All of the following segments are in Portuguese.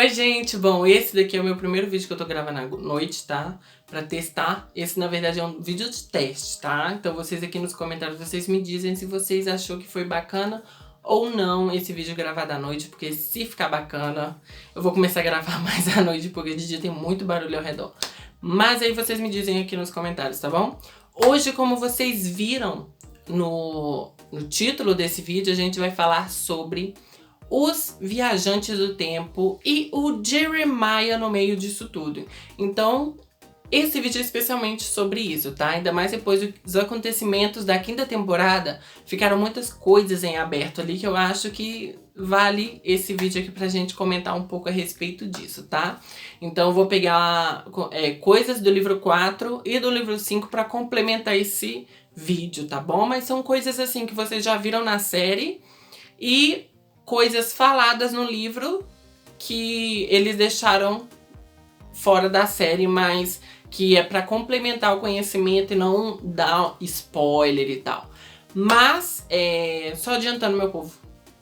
Oi, gente! Bom, esse daqui é o meu primeiro vídeo que eu tô gravando à noite, tá? Pra testar. Esse, na verdade, é um vídeo de teste, tá? Então vocês aqui nos comentários, vocês me dizem se vocês achou que foi bacana ou não esse vídeo gravado à noite, porque se ficar bacana, eu vou começar a gravar mais à noite, porque de dia tem muito barulho ao redor. Mas aí vocês me dizem aqui nos comentários, tá bom? Hoje, como vocês viram no título desse vídeo, a gente vai falar sobre os viajantes do tempo e o Jeremiah no meio disso tudo. Então, esse vídeo é especialmente sobre isso, tá? Ainda mais depois dos acontecimentos da quinta temporada, ficaram muitas coisas em aberto ali que eu acho que vale esse vídeo aqui pra gente comentar um pouco a respeito disso, tá? Então eu vou pegar coisas do livro 4 e do livro 5 pra complementar esse vídeo, tá bom? Mas são coisas assim que vocês já viram na série e coisas faladas no livro que eles deixaram fora da série, mas que é pra complementar o conhecimento e não dar spoiler e tal. Mas, só adiantando, meu povo,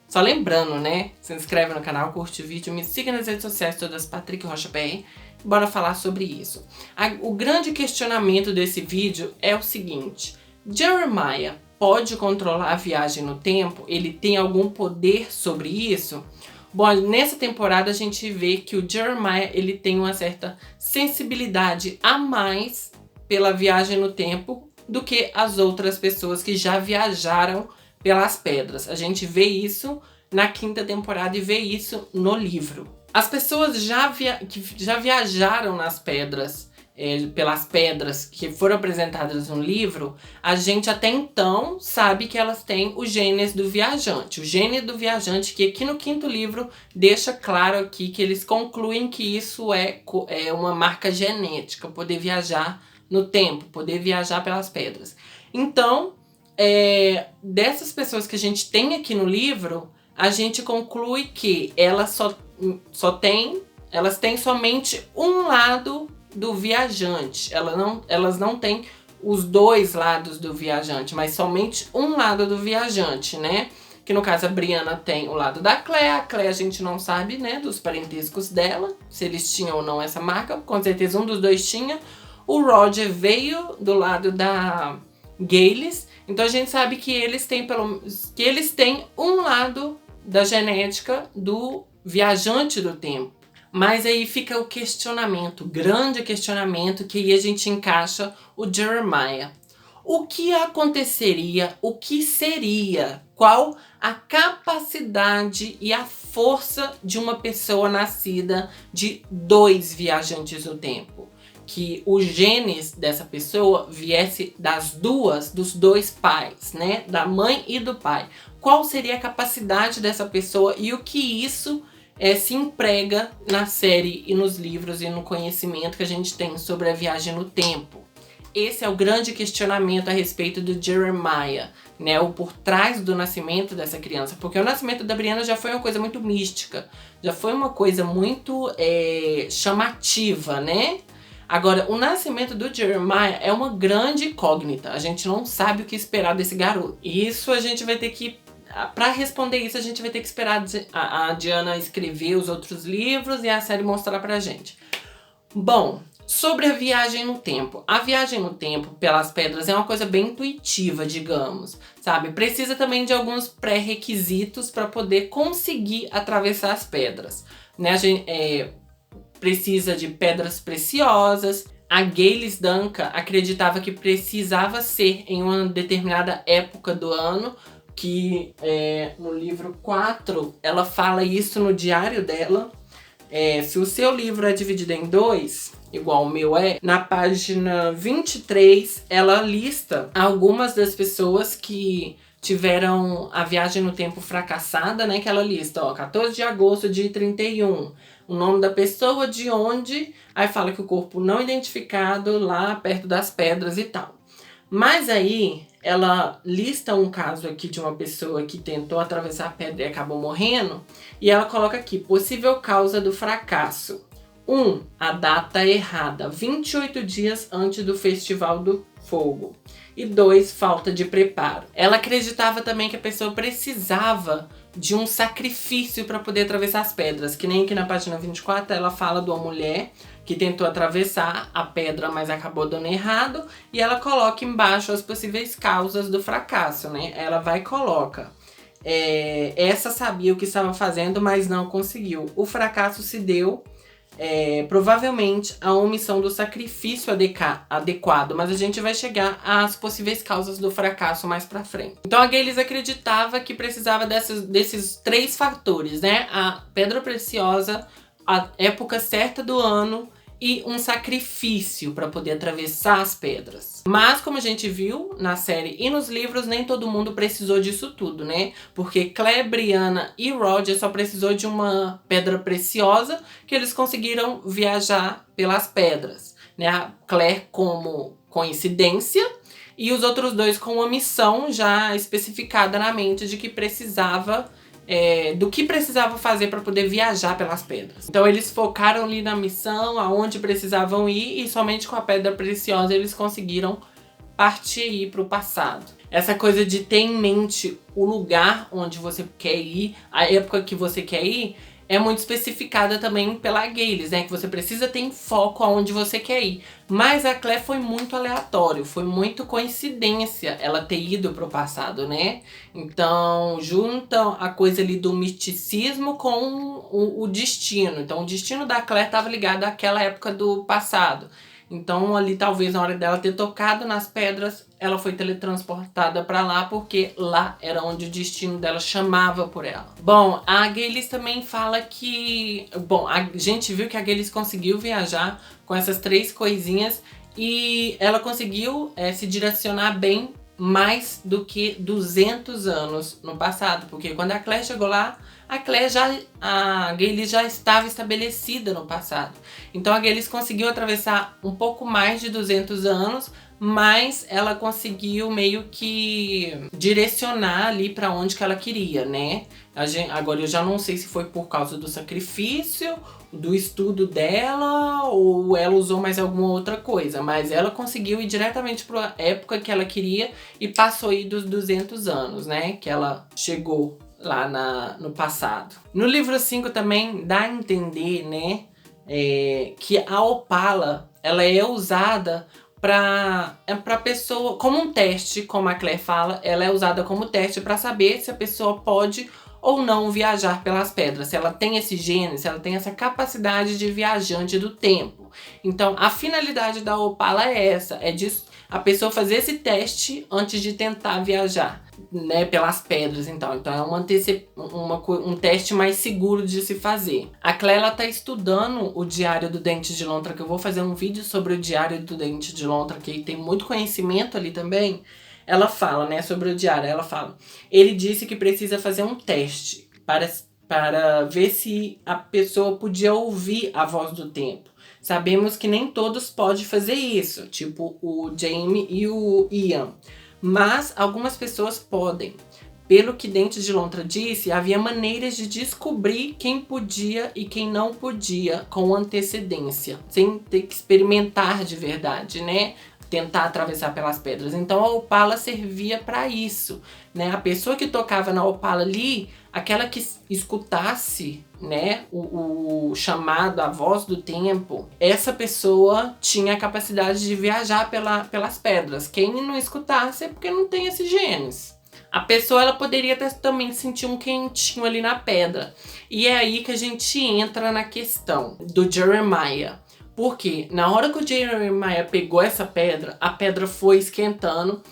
só lembrando, né? Se inscreve no canal, curte o vídeo, me siga nas redes sociais todas, Patrick Rocha PR. Bora falar sobre isso. O grande questionamento desse vídeo é o seguinte: Jeremiah pode controlar a viagem no tempo? Ele tem algum poder sobre isso? Bom, nessa temporada a gente vê que o Jeremiah ele tem uma certa sensibilidade a mais pela viagem no tempo do que as outras pessoas que já viajaram pelas pedras. A gente vê isso na quinta temporada e vê isso no livro. As pessoas que já viajaram nas pedras, pelas pedras que foram apresentadas no livro, a gente até então sabe que elas têm o genes do viajante. O gene do viajante que aqui no quinto livro deixa claro aqui que eles concluem que isso é uma marca genética, poder viajar no tempo, poder viajar pelas pedras. Então, dessas pessoas que a gente tem aqui no livro, a gente conclui que elas elas têm somente um lado do viajante. Elas não têm os dois lados do viajante, mas somente um lado do viajante, né? Que no caso a Brianna tem o lado da Claire. A Claire a gente não sabe, né, dos parentescos dela, se eles tinham ou não essa marca. Com certeza um dos dois tinha. O Roger veio do lado da Gaylis. Então a gente sabe que eles têm um lado da genética do viajante do tempo. Mas aí fica o questionamento, grande questionamento, que aí a gente encaixa o Jeremiah. O que aconteceria, o que seria, qual a capacidade e a força de uma pessoa nascida de dois viajantes do tempo? Que os genes dessa pessoa viesse dos dois pais, né? Da mãe e do pai. Qual seria a capacidade dessa pessoa e o que isso se emprega na série e nos livros e no conhecimento que a gente tem sobre a viagem no tempo. Esse é o grande questionamento a respeito do Jeremiah, né? O por trás do nascimento dessa criança. Porque o nascimento da Brianna já foi uma coisa muito mística, já foi uma coisa muito chamativa, né? Agora, o nascimento do Jeremiah é uma grande incógnita. A gente não sabe o que esperar desse garoto. E isso a gente vai ter que... Pra responder isso, a gente vai ter que esperar a Diana escrever os outros livros e a série mostrar pra gente. Bom, sobre a viagem no tempo. A viagem no tempo pelas pedras é uma coisa bem intuitiva, digamos, sabe? Precisa também de alguns pré-requisitos para poder conseguir atravessar as pedras, né? A gente precisa de pedras preciosas. A Gaylis Duncan acreditava que precisava ser em uma determinada época do ano, que no livro 4 ela fala isso no diário dela. Se o seu livro é dividido em dois, igual o meu na página 23 ela lista algumas das pessoas que tiveram a viagem no tempo fracassada, né? Que ela lista, 14 de agosto de 31, o nome da pessoa, de onde, aí fala que o corpo não identificado lá perto das pedras e tal. Mas aí ela lista um caso aqui de uma pessoa que tentou atravessar a pedra e acabou morrendo. E ela coloca aqui, possível causa do fracasso. A data errada, 28 dias antes do festival do fogo. E 2, falta de preparo. Ela acreditava também que a pessoa precisava de um sacrifício para poder atravessar as pedras. Que nem aqui na página 24 ela fala de uma mulher que tentou atravessar a pedra, mas acabou dando errado. E ela coloca embaixo as possíveis causas do fracasso, né? Ela vai e coloca. Essa sabia o que estava fazendo, mas não conseguiu. O fracasso se deu provavelmente a omissão do sacrifício adequado, mas a gente vai chegar às possíveis causas do fracasso mais pra frente. Então a Gaylis acreditava que precisava desses 3 fatores, né? A pedra preciosa, a época certa do ano e um sacrifício para poder atravessar as pedras. Mas como a gente viu na série e nos livros, nem todo mundo precisou disso tudo, né? Porque Claire, Brianna e Roger só precisou de uma pedra preciosa que eles conseguiram viajar pelas pedras, né? A Claire como coincidência e os outros 2 com uma missão já especificada na mente de que precisava do que precisava fazer para poder viajar pelas pedras. Então eles focaram ali na missão, aonde precisavam ir, e somente com a pedra preciosa eles conseguiram partir para o passado. Essa coisa de ter em mente o lugar onde você quer ir, a época que você quer ir, é muito especificada também pela Gaylis, né? Que você precisa ter em foco aonde você quer ir. Mas a Claire foi muito aleatório, foi muito coincidência ela ter ido pro passado, né? Então, junta a coisa ali do misticismo com o destino. Então, o destino da Claire estava ligado àquela época do passado. Então, ali talvez na hora dela ter tocado nas pedras, ela foi teletransportada para lá, porque lá era onde o destino dela chamava por ela. Bom, a Gaylis também fala que... Bom, a gente viu que a Gaylis conseguiu viajar com essas 3 coisinhas e ela conseguiu se direcionar bem mais do que 200 anos no passado. Porque quando a Claire chegou lá, a Gaylis já estava estabelecida no passado. Então a Gaylis conseguiu atravessar um pouco mais de 200 anos, mas ela conseguiu meio que direcionar ali para onde que ela queria, né? Agora eu já não sei se foi por causa do sacrifício, do estudo dela, ou ela usou mais alguma outra coisa, mas ela conseguiu ir diretamente para a época que ela queria e passou aí dos 200 anos, né? Que ela chegou lá no passado. No livro 5 também dá a entender, né, que a Opala, ela é usada para pessoa, como um teste, como a Claire fala, ela é usada como teste para saber se a pessoa pode ou não viajar pelas pedras, se ela tem esse gene, se ela tem essa capacidade de viajante do tempo. Então a finalidade da Opala é essa, a pessoa fazer esse teste antes de tentar viajar, né, pelas pedras. Então é um teste mais seguro de se fazer. A Claire, ela tá estudando o Diário do Dente de Lontra, que eu vou fazer um vídeo sobre o Diário do Dente de Lontra, que tem muito conhecimento ali também. Ela fala, né, sobre o diário, ela fala: ele disse que precisa fazer um teste para ver se a pessoa podia ouvir a voz do tempo. Sabemos que nem todos podem fazer isso, tipo o Jamie e o Ian, mas algumas pessoas podem. Pelo que Dente de Lontra disse, havia maneiras de descobrir quem podia e quem não podia com antecedência, sem ter que experimentar de verdade, né? Tentar atravessar pelas pedras. Então a Opala servia para isso, né? A pessoa que tocava na Opala ali, aquela que escutasse, né, o chamado, a voz do tempo, essa pessoa tinha a capacidade de viajar pelas pedras. Quem não escutasse é porque não tem esses genes. A pessoa, ela poderia também sentir um quentinho ali na pedra. E é aí que a gente entra na questão do Jeremiah. Porque na hora que o Jeremiah pegou essa pedra, a pedra foi esquentando,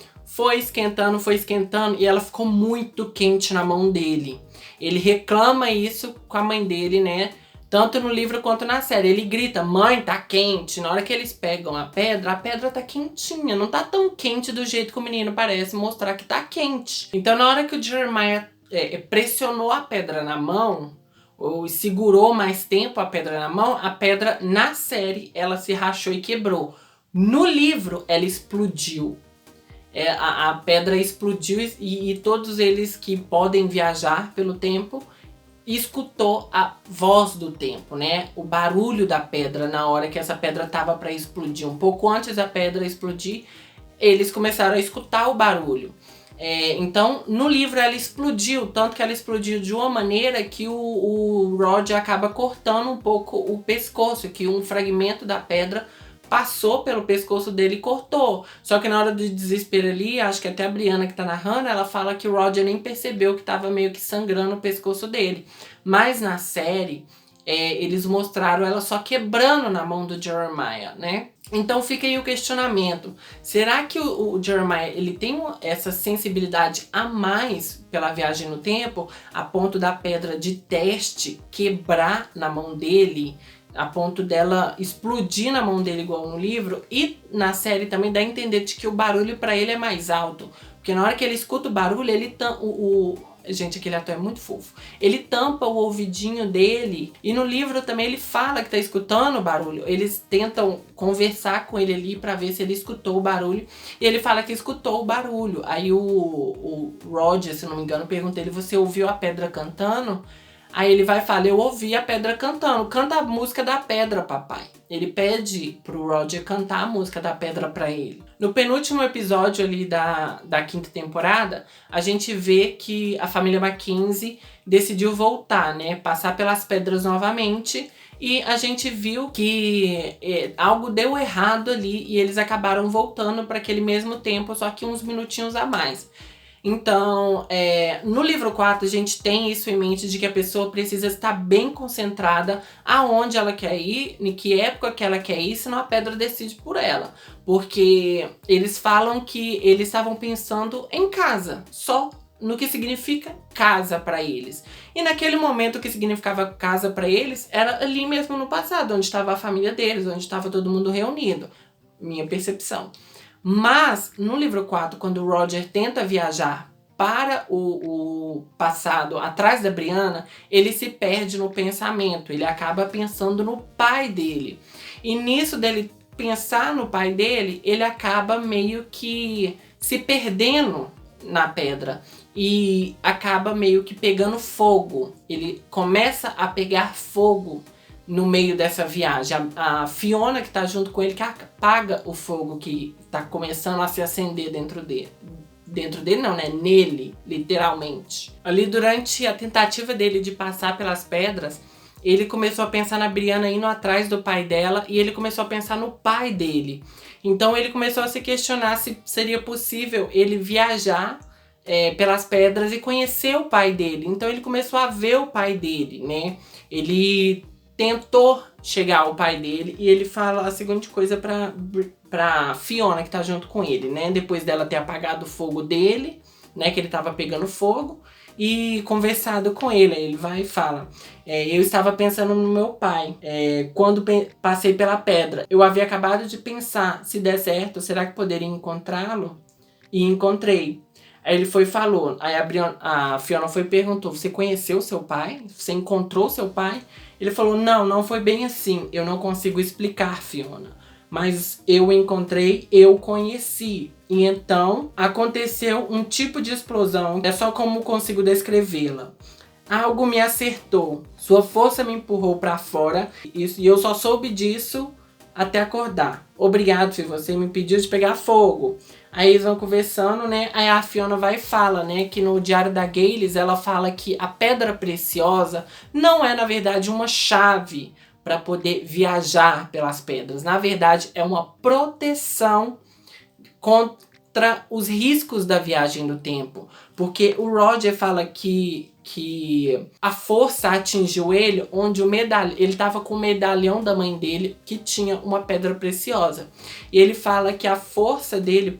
e ela ficou muito quente na mão dele. Ele reclama isso com a mãe dele, né? Tanto no livro quanto na série. Ele grita: mãe, tá quente. Na hora que eles pegam a pedra tá quentinha. Não tá tão quente do jeito que o menino parece mostrar que tá quente. Então na hora que o Jeremiah pressionou a pedra na mão, ou segurou mais tempo a pedra na mão, a pedra na série ela se rachou e quebrou. No livro ela explodiu. A pedra explodiu e todos eles que podem viajar pelo tempo escutou a voz do tempo, né? O barulho da pedra na hora que essa pedra tava para explodir. Um pouco antes da pedra explodir, eles começaram a escutar o barulho. Então, no livro ela explodiu, tanto que ela explodiu de uma maneira que o Roger acaba cortando um pouco o pescoço, que um fragmento da pedra passou pelo pescoço dele e cortou. Só que na hora do desespero ali, acho que até a Brianna que tá narrando, ela fala que o Roger nem percebeu que tava meio que sangrando o pescoço dele. Mas na série, eles mostraram ela só quebrando na mão do Jeremiah, né? Então fica aí o questionamento. Será que o Jeremiah ele tem essa sensibilidade a mais pela viagem no tempo, a ponto da pedra de teste quebrar na mão dele, a ponto dela explodir na mão dele igual no livro? E na série também dá a entender de que o barulho para ele é mais alto. Porque na hora que ele escuta o barulho, ele gente, aquele ator é muito fofo. Ele tampa o ouvidinho dele. E no livro também ele fala que tá escutando o barulho. Eles tentam conversar com ele ali pra ver se ele escutou o barulho. E ele fala que escutou o barulho. Aí o Roger, se não me engano, pergunta ele: você ouviu a pedra cantando? Aí ele vai falar: eu ouvi a pedra cantando. Canta a música da pedra, papai. Ele pede pro Roger cantar a música da pedra pra ele. No penúltimo episódio ali da quinta temporada, a gente vê que a família Mackenzie decidiu voltar, né? Passar pelas pedras novamente. E a gente viu que algo deu errado ali e eles acabaram voltando para aquele mesmo tempo, só que uns minutinhos a mais. Então, no livro 4, a gente tem isso em mente, de que a pessoa precisa estar bem concentrada aonde ela quer ir, em que época que ela quer ir, senão a pedra decide por ela. Porque eles falam que eles estavam pensando em casa, só no que significa casa para eles. E naquele momento, o que significava casa para eles era ali mesmo no passado, onde estava a família deles, onde estava todo mundo reunido. Minha percepção. Mas, no livro 4, quando o Roger tenta viajar para o passado, atrás da Brianna, ele se perde no pensamento. Ele acaba pensando no pai dele. E nisso dele pensar no pai dele, ele acaba meio que se perdendo na pedra. E acaba meio que pegando fogo. Ele começa a pegar fogo no meio dessa viagem. A Fiona, que tá junto com ele, que apaga o fogo que tá começando a se acender dentro dele. Dentro dele não, né? Nele, literalmente. Ali durante a tentativa dele de passar pelas pedras, ele começou a pensar na Brianna indo atrás do pai dela e ele começou a pensar no pai dele. Então ele começou a se questionar se seria possível ele viajar pelas pedras e conhecer o pai dele. Então ele começou a ver o pai dele, né? Ele tentou chegar ao pai dele e ele fala a seguinte coisa pra Fiona, que tá junto com ele, né? Depois dela ter apagado o fogo dele, né? Que ele tava pegando fogo, e conversado com ele. Ele vai e fala: eu estava pensando no meu pai. Quando passei pela pedra, eu havia acabado de pensar: se der certo, será que poderia encontrá-lo? E encontrei. Aí ele foi e falou. Aí a Fiona foi e perguntou: você conheceu seu pai? Você encontrou seu pai? Ele falou: não foi bem assim. Eu não consigo explicar, Fiona. Mas eu encontrei, eu conheci. E então aconteceu um tipo de explosão. É só como consigo descrevê-la. Algo me acertou. Sua força me empurrou para fora. E eu só soube disso até acordar. Obrigado, filho. Você me impediu de pegar fogo. Aí eles vão conversando, né? Aí a Fiona vai e fala, né? Que no Diário da Gales ela fala que a pedra preciosa não é, na verdade, uma chave para poder viajar pelas pedras. Na verdade, é uma proteção contra os riscos da viagem do tempo. Porque o Roger fala que a força atingiu ele onde ele estava com o medalhão da mãe dele que tinha uma pedra preciosa. E ele fala que a força dele,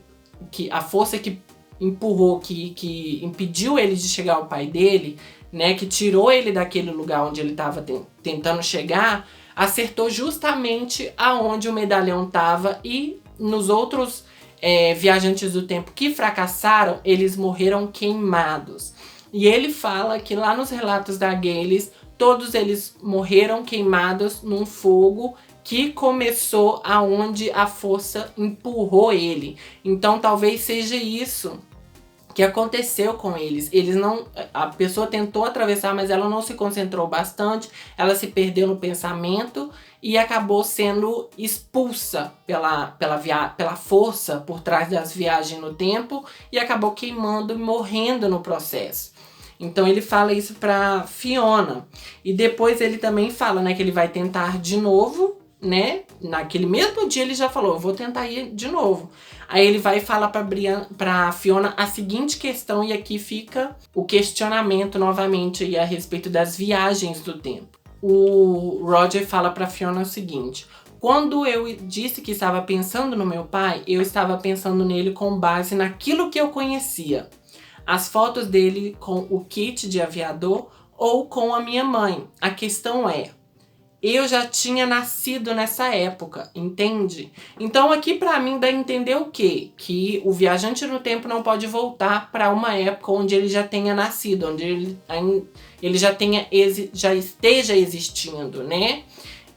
a força que empurrou, que impediu ele de chegar ao pai dele, né, que tirou ele daquele lugar onde ele estava tentando chegar, acertou justamente aonde o medalhão estava. E nos outros viajantes do tempo que fracassaram, eles morreram queimados. E ele fala que lá nos relatos da Gales, todos eles morreram queimados num fogo que começou aonde a força empurrou ele. Então talvez seja isso que aconteceu com eles. Eles não, a pessoa tentou atravessar, mas ela não se concentrou bastante, ela se perdeu no pensamento e acabou sendo expulsa pela força por trás das viagens no tempo e acabou queimando e morrendo no processo. Então ele fala isso pra Fiona. E depois ele também fala, né, que ele vai tentar de novo, né? Naquele mesmo dia ele já falou, eu vou tentar ir de novo. Aí ele vai falar pra Fiona a seguinte questão, e aqui fica o questionamento novamente aí a respeito das viagens do tempo. O Roger fala pra Fiona o seguinte: quando eu disse que estava pensando no meu pai, eu estava pensando nele com base naquilo que eu conhecia. As fotos dele com o kit de aviador ou com a minha mãe. A questão é, eu já tinha nascido nessa época, entende? Então aqui pra mim dá a entender o quê? Que o viajante no tempo não pode voltar para uma época onde ele já tenha nascido, onde ele já esteja existindo, né?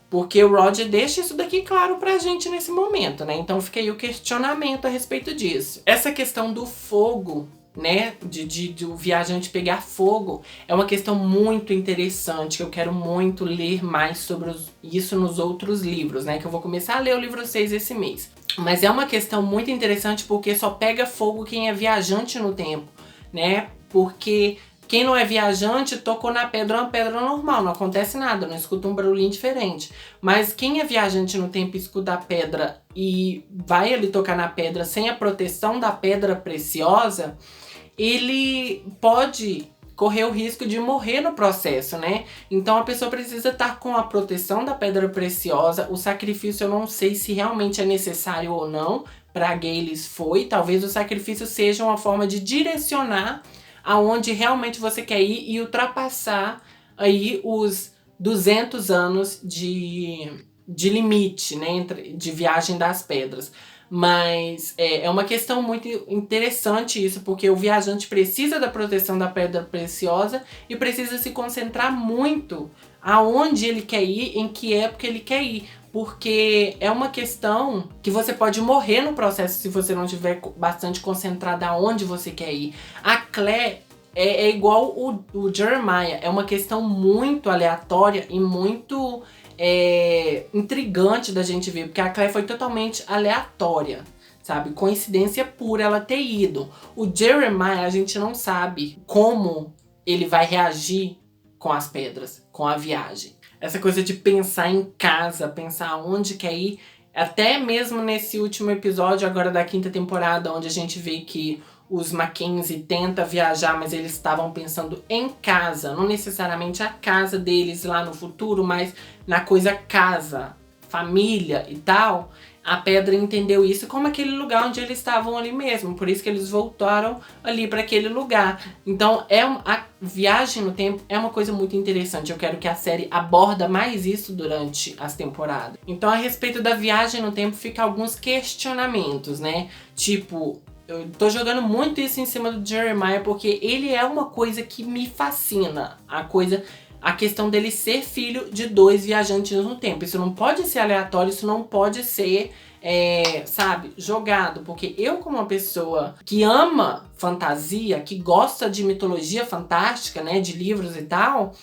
Porque o Roger deixa isso daqui claro pra gente nesse momento, né? Então fica aí o questionamento a respeito disso. Essa questão do fogo, né, de o viajante pegar fogo, é uma questão muito interessante, que eu quero muito ler mais sobre isso nos outros livros, né, que eu vou começar a ler o livro 6 esse mês. Mas é uma questão muito interessante porque só pega fogo quem é viajante no tempo, né, porque quem não é viajante tocou na pedra, uma pedra normal, não acontece nada, não escuta um barulhinho diferente. Mas quem é viajante no tempo e escuta a pedra e vai ali tocar na pedra sem a proteção da pedra preciosa, ele pode correr o risco de morrer no processo, né? Então a pessoa precisa estar com a proteção da pedra preciosa. O sacrifício eu não sei se realmente é necessário ou não. Para Gales foi. Talvez o sacrifício seja uma forma de direcionar aonde realmente você quer ir e ultrapassar aí os 200 anos de limite, né? De viagem das pedras. Mas é uma questão muito interessante isso, porque o viajante precisa da proteção da pedra preciosa e precisa se concentrar muito aonde ele quer ir, em que época ele quer ir. Porque é uma questão que você pode morrer no processo se você não estiver bastante concentrado aonde você quer ir. A Claire é igual o Jeremiah, é uma questão muito aleatória e muito intrigante da gente ver, porque a Claire foi totalmente aleatória, sabe? Coincidência pura ela ter ido. O Jeremiah, a gente não sabe como ele vai reagir com as pedras, com a viagem. Essa coisa de pensar em casa, pensar onde quer ir, até mesmo nesse último episódio agora da 5ª temporada, onde a gente vê que os Mackenzie tentam viajar, mas eles estavam pensando em casa, não necessariamente a casa deles lá no futuro, mas na coisa casa, família e tal. A pedra entendeu isso como aquele lugar onde eles estavam ali mesmo, por isso que eles voltaram ali para aquele lugar. Então a viagem no tempo é uma coisa muito interessante. Eu quero que a série aborda mais isso durante as temporadas. Então a respeito da viagem no tempo fica alguns questionamentos, né? Tipo, eu tô jogando muito isso em cima do Jeremiah porque ele é uma coisa que me fascina. A questão dele ser filho de 2 viajantes no tempo. Isso não pode ser aleatório, isso não pode ser, sabe, jogado. Porque eu, como uma pessoa que ama fantasia, que gosta de mitologia fantástica, né, de livros e tal,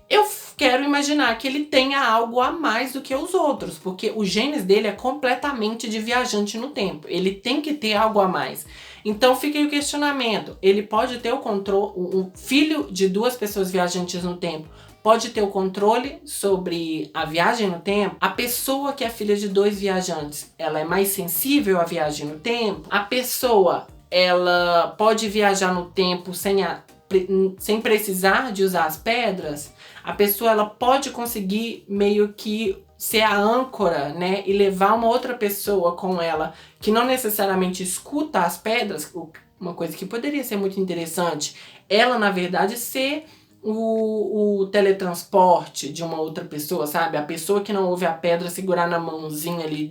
eu quero imaginar que ele tenha algo a mais do que os outros, porque o genes dele é completamente de viajante no tempo. Ele tem que ter algo a mais. Então fica aí o questionamento. Ele pode ter o controle, o filho de 2 pessoas viajantes no tempo pode ter o controle sobre a viagem no tempo? A pessoa que é filha de 2 viajantes, ela é mais sensível à viagem no tempo? A pessoa, ela pode viajar no tempo sem precisar de usar as pedras? A pessoa, ela pode conseguir meio que ser a âncora, né? E levar uma outra pessoa com ela que não necessariamente escuta as pedras, uma coisa que poderia ser muito interessante. Ela, na verdade, ser o teletransporte de uma outra pessoa, sabe? A pessoa que não ouve a pedra segurar na mãozinha ali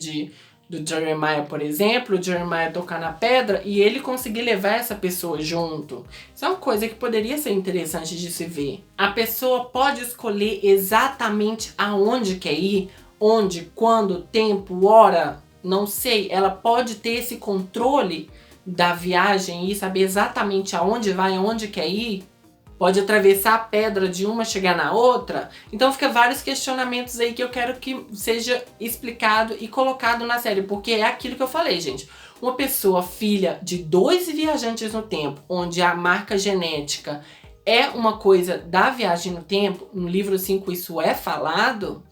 do Jeremiah, por exemplo, o Jeremiah tocar na pedra e ele conseguir levar essa pessoa junto. Isso é uma coisa que poderia ser interessante de se ver. A pessoa pode escolher exatamente aonde quer ir, onde, quando, tempo, hora, não sei. Ela pode ter esse controle da viagem e saber exatamente aonde vai, aonde quer ir, pode atravessar a pedra de uma, chegar na outra. Então fica vários questionamentos aí que eu quero que seja explicado e colocado na série, porque é aquilo que eu falei, gente. Uma pessoa filha de 2 viajantes no tempo, onde a marca genética é uma coisa da viagem no tempo, no livro 5 isso é falado,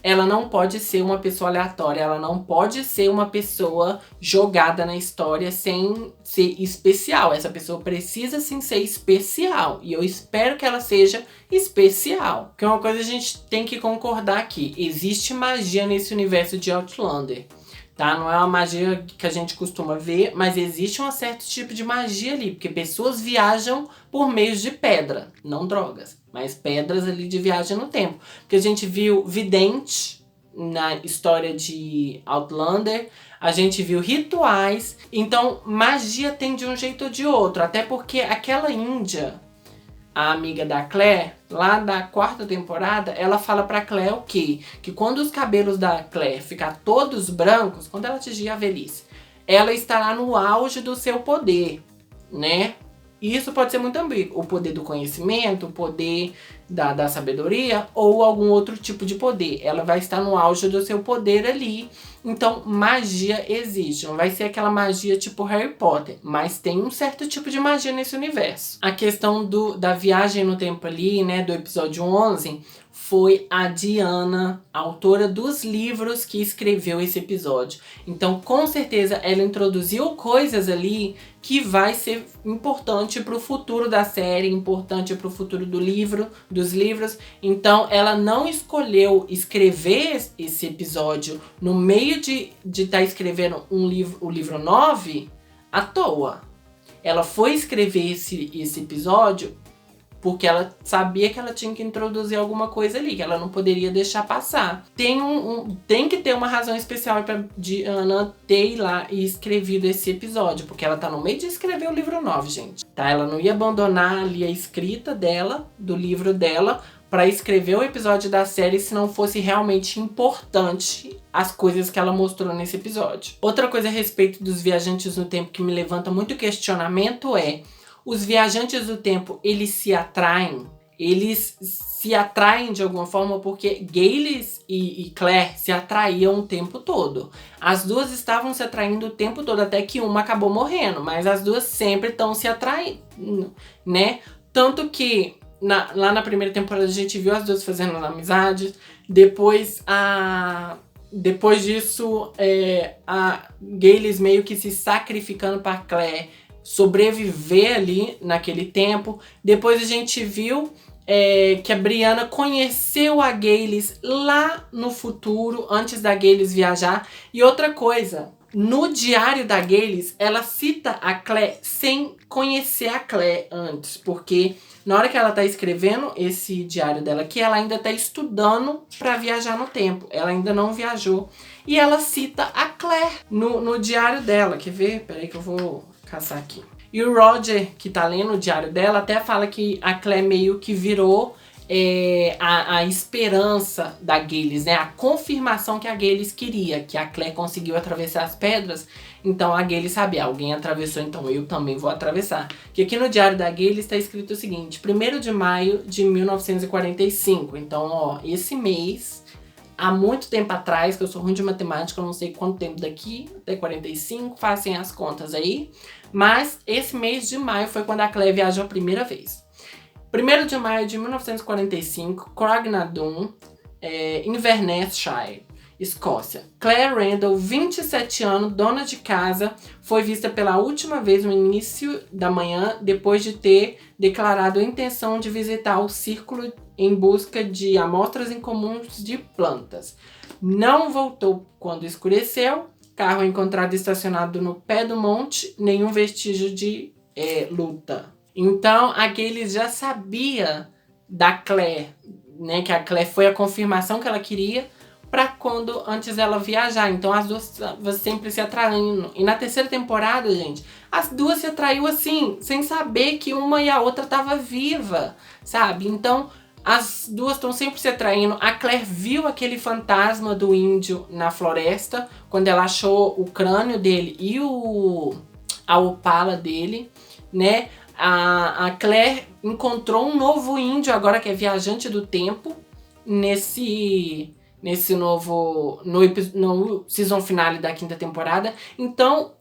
ela não pode ser uma pessoa aleatória, ela não pode ser uma pessoa jogada na história sem ser especial. Essa pessoa precisa sim ser especial, e eu espero que ela seja especial. Porque uma coisa a gente tem que concordar aqui, existe magia nesse universo de Outlander. Tá? Não é uma magia que a gente costuma ver, mas existe um certo tipo de magia ali, porque pessoas viajam por meios de pedra, não drogas, mas pedras ali de viagem no tempo. Porque a gente viu vidente na história de Outlander, a gente viu rituais, então magia tem de um jeito ou de outro, até porque aquela índia, a amiga da Claire, lá da 4ª temporada, ela fala pra Claire o quê? Que quando os cabelos da Claire ficar todos brancos, quando ela atingir a velhice, ela estará no auge do seu poder, né? E isso pode ser muito ambíguo. O poder do conhecimento, o poder da sabedoria ou algum outro tipo de poder. Ela vai estar no auge do seu poder ali. Então, magia existe. Não vai ser aquela magia tipo Harry Potter, mas tem um certo tipo de magia nesse universo. A questão da viagem no tempo ali, né, do episódio 11, foi a Diana, autora dos livros que escreveu esse episódio. Então, com certeza, ela introduziu coisas ali que vai ser importante para o futuro da série, importante para o futuro dos livros. Então, ela não escolheu escrever esse episódio no meio de estar escrevendo o livro 9 à toa. Ela foi escrever esse episódio porque ela sabia que ela tinha que introduzir alguma coisa ali, que ela não poderia deixar passar. Tem que ter uma razão especial para Diana ter ido lá e escrevido esse episódio, porque ela tá no meio de escrever o livro 9, gente. Tá? Ela não ia abandonar ali a escrita dela, do livro dela, para escrever o episódio da série se não fosse realmente importante as coisas que ela mostrou nesse episódio. Outra coisa a respeito dos viajantes no tempo que me levanta muito questionamento é: os viajantes do tempo, eles se atraem? Eles se atraem de alguma forma porque Gaylis e Claire se atraíam o tempo todo. As duas estavam se atraindo o tempo todo, até que uma acabou morrendo. Mas as duas sempre estão se atraindo, né? Tanto que lá na primeira temporada a gente viu as duas fazendo amizade. Depois disso, a Gaylis meio que se sacrificando para Claire sobreviver ali naquele tempo. Depois a gente viu que a Brianna conheceu a Gaylis lá no futuro, antes da Gaylis viajar. E outra coisa, no diário da Gaylis, ela cita a Claire sem conhecer a Claire antes, porque na hora que ela tá escrevendo esse diário dela aqui, ela ainda tá estudando para viajar no tempo. Ela ainda não viajou. E ela cita a Claire no diário dela. Quer ver? Peraí que eu vou caçar aqui. E o Roger, que tá lendo o diário dela, até fala que a Claire meio que virou a esperança da Gaylis, né? A confirmação que a Gaylis queria, que a Claire conseguiu atravessar as pedras. Então a Gaylis sabia, alguém atravessou, então eu também vou atravessar. Que aqui no diário da Gaylis está escrito o seguinte: 1º de maio de 1945. Então, ó, esse mês, há muito tempo atrás, que eu sou ruim de matemática, eu não sei quanto tempo daqui, até 45, façam as contas aí. Mas esse mês de maio foi quando a Claire viajou a primeira vez. 1º de maio de 1945, Craignadoon, Inverness-shire, Escócia. Claire Randall, 27 anos, dona de casa, foi vista pela última vez no início da manhã, depois de ter declarado a intenção de visitar o círculo em busca de amostras incomuns de plantas. Não voltou quando escureceu. Carro encontrado estacionado no pé do monte, nenhum vestígio de luta. Então, a Gaylis já sabia da Claire, né? Que a Claire foi a confirmação que ela queria para quando antes dela viajar. Então, as duas sempre se atraindo. E na 3ª temporada, gente, as duas se atraiu assim, sem saber que uma e a outra tava viva, sabe? Então, as duas estão sempre se atraindo. A Claire viu aquele fantasma do índio na floresta, quando ela achou o crânio dele e a Opala dele, né? A Claire encontrou um novo índio agora que é viajante do tempo nesse novo no season finale da 5ª temporada. Então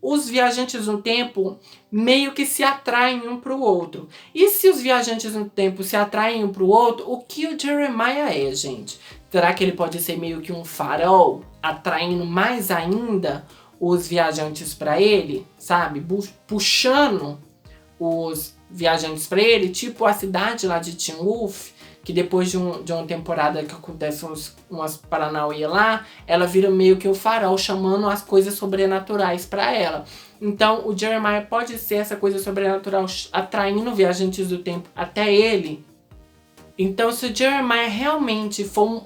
os viajantes no tempo meio que se atraem um pro outro. E se os viajantes no tempo se atraem um pro outro, o que o Jeremiah é, gente? Será que ele pode ser meio que um farol, atraindo mais ainda os viajantes para ele, sabe? Puxando os viajantes para ele, tipo a cidade lá de Teen Wolf, que depois de uma temporada que acontece umas paranauê lá, ela vira meio que o farol, chamando as coisas sobrenaturais para ela. Então o Jeremiah pode ser essa coisa sobrenatural atraindo viajantes do tempo até ele. Então se o Jeremiah realmente for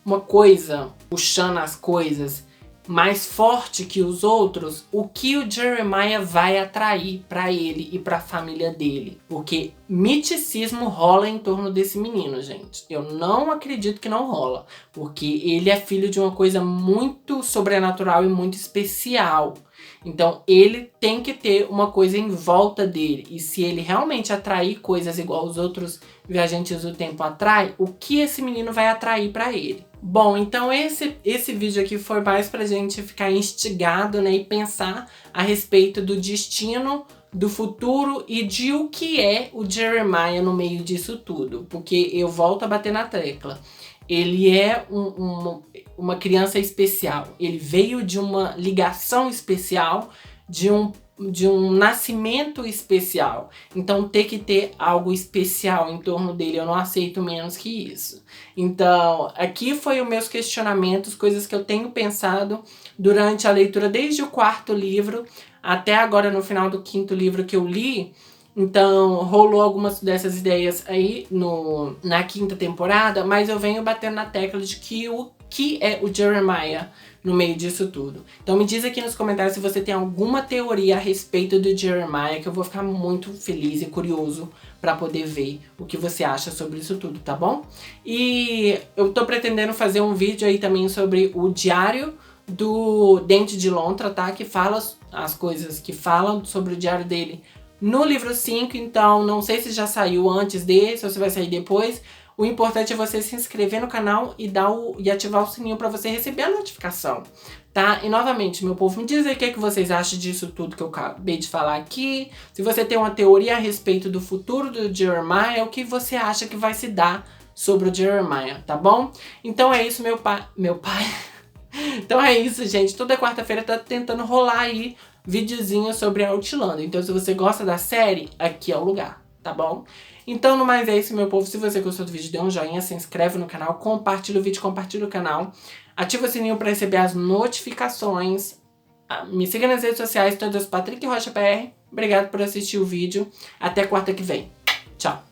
uma coisa puxando as coisas mais forte que os outros, o que o Jeremiah vai atrair para ele e para a família dele? Porque miticismo rola em torno desse menino, gente. Eu não acredito que não rola, porque ele é filho de uma coisa muito sobrenatural e muito especial. Então ele tem que ter uma coisa em volta dele. E se ele realmente atrair coisas igual os outros viajantes do tempo atrai, o que esse menino vai atrair para ele? Bom, então esse vídeo aqui foi mais pra gente ficar instigado, né, e pensar a respeito do destino, do futuro e de o que é o Jeremiah no meio disso tudo. Porque eu volto a bater na tecla. Ele é uma criança especial. Ele veio de uma ligação especial, de um nascimento especial. Então ter que ter algo especial em torno dele, eu não aceito menos que isso. Então aqui foi os meus questionamentos, coisas que eu tenho pensado durante a leitura desde o 4º livro até agora no final do 5º livro que eu li. Então rolou algumas dessas ideias aí na 5ª temporada, mas eu venho batendo na tecla de que o que é o Jeremiah no meio disso tudo. Então me diz aqui nos comentários se você tem alguma teoria a respeito do Jeremiah, que eu vou ficar muito feliz e curioso para poder ver o que você acha sobre isso tudo, tá bom? E eu tô pretendendo fazer um vídeo aí também sobre o diário do Dente de Lontra, tá? Que fala as coisas que falam sobre o diário dele no livro 5, então não sei se já saiu antes desse ou se vai sair depois. O importante é você se inscrever no canal e ativar o sininho para você receber a notificação, tá? E novamente, meu povo, me diz aí o que vocês acham disso tudo que eu acabei de falar aqui. Se você tem uma teoria a respeito do futuro do Jeremiah, o que você acha que vai se dar sobre o Jeremiah, tá bom? Então é isso, meu pai. Então é isso, gente. Toda quarta-feira tá tentando rolar aí videozinho sobre Outlander. Então se você gosta da série, aqui é o lugar, tá bom? Então, no mais é isso, meu povo. Se você gostou do vídeo, dê um joinha, se inscreve no canal, compartilha o vídeo, compartilha o canal. Ativa o sininho para receber as notificações. Me siga nas redes sociais, todas Patrick Rocha PR. Obrigado por assistir o vídeo. Até quarta que vem. Tchau.